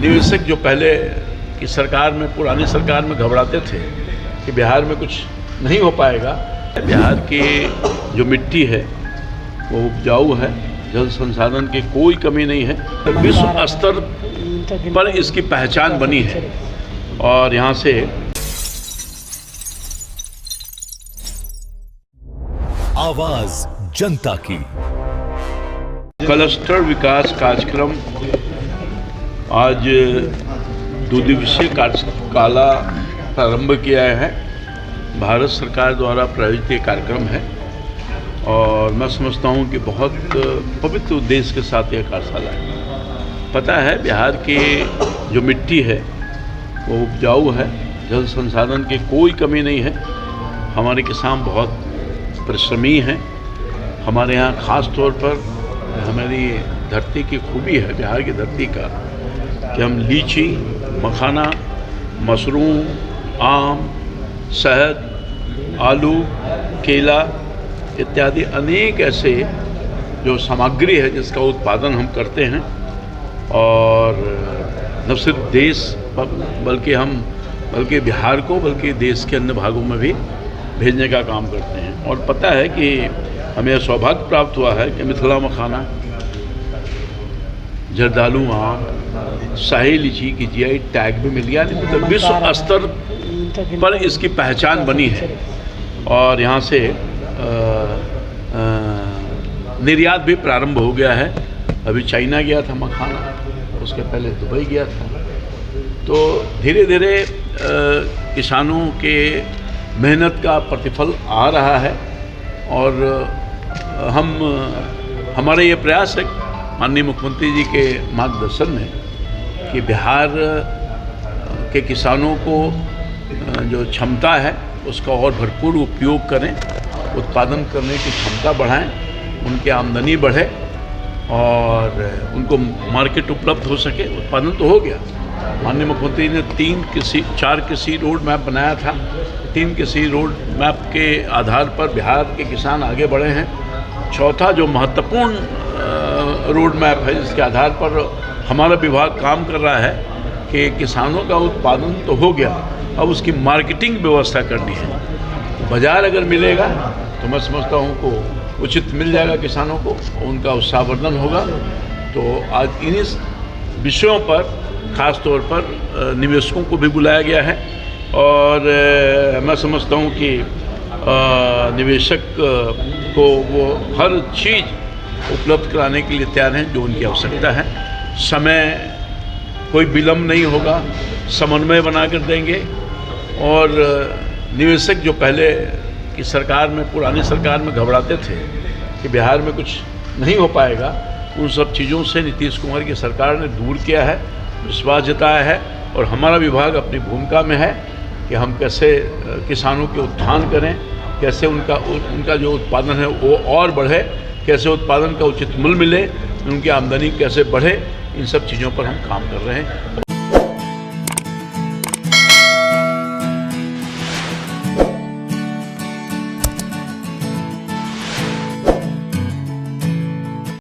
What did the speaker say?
निवेशक जो पहले की सरकार में, पुरानी सरकार में घबराते थे कि बिहार में कुछ नहीं हो पाएगा। बिहार की जो मिट्टी है वो उपजाऊ है, जल संसाधन की कोई कमी नहीं है। विश्व स्तर पर इसकी पहचान बनी है और यहाँ से आवाज जनता की। क्लस्टर विकास कार्यक्रम आज 2 दिवसीय कार्यशाला प्रारंभ किया है। भारत सरकार द्वारा प्रायोजित ये कार्यक्रम है और मैं समझता हूँ कि बहुत पवित्र उद्देश्य के साथ यह कार्यशाला है। पता है बिहार की जो मिट्टी है वो उपजाऊ है, जल संसाधन की कोई कमी नहीं है। हमारे किसान बहुत परिश्रमी हैं। हमारे यहाँ ख़ास तौर पर हमारी धरती की खूबी है, बिहार की धरती का, कि हम लीची, मखाना, मशरूम, आम, शहद, आलू, केला इत्यादि अनेक ऐसे जो सामग्री है जिसका उत्पादन हम करते हैं और न सिर्फ देश बल्कि बिहार को बल्कि देश के अन्य भागों में भी भेजने का काम करते हैं। और पता है कि हमें सौभाग्य प्राप्त हुआ है कि मिथिला मखाना, जर्दालू आम, शाही लीची की जीआई टैग भी मिल गया। मतलब विश्व स्तर पर इसकी पहचान बनी है और यहाँ से निर्यात भी प्रारंभ हो गया है। अभी चाइना गया था मखाना, उसके पहले दुबई गया था। तो धीरे धीरे किसानों के मेहनत का प्रतिफल आ रहा है और हमारा ये प्रयास है माननीय मुख्यमंत्री जी के मार्गदर्शन में कि बिहार के किसानों को जो क्षमता है उसका और भरपूर उपयोग करें, उत्पादन करने की क्षमता बढ़ाएं, उनकी आमदनी बढ़े और उनको मार्केट उपलब्ध हो सके। उत्पादन तो हो गया। माननीय मुख्यमंत्री ने 4 कृषि रोड मैप बनाया था। 3 कृषि रोड मैप के आधार पर बिहार के किसान आगे बढ़े हैं। चौथा जो महत्वपूर्ण रोड मैप है जिसके आधार पर हमारा विभाग काम कर रहा है कि किसानों का उत्पादन तो हो गया, अब उसकी मार्केटिंग व्यवस्था करनी है। बाज़ार अगर मिलेगा तो मैं समझता हूँ को उचित मिल जाएगा किसानों को, उनका उत्साहवर्धन होगा। तो आज इन्हीं विषयों पर ख़ास तौर पर निवेशकों को भी बुलाया गया है और मैं समझता हूँ कि निवेशक को वो हर चीज़ उपलब्ध कराने के लिए तैयार हैं जो उनकी आवश्यकता है। समय कोई विलम्ब नहीं होगा, समन्वय बना कर देंगे और निवेशक जो पहले की सरकार में, पुरानी सरकार में घबराते थे कि बिहार में कुछ नहीं हो पाएगा, उन सब चीज़ों से नीतीश कुमार की सरकार ने दूर किया है, विश्वास जताया है और हमारा विभाग अपनी भूमिका में है कि हम कैसे किसानों के उत्थान करें, कैसे उनका जो उत्पादन है वो और बढ़े, कैसे उत्पादन का उचित मूल्य मिले, उनकी आमदनी कैसे बढ़े, इन सब चीज़ों पर हम काम कर रहे हैं।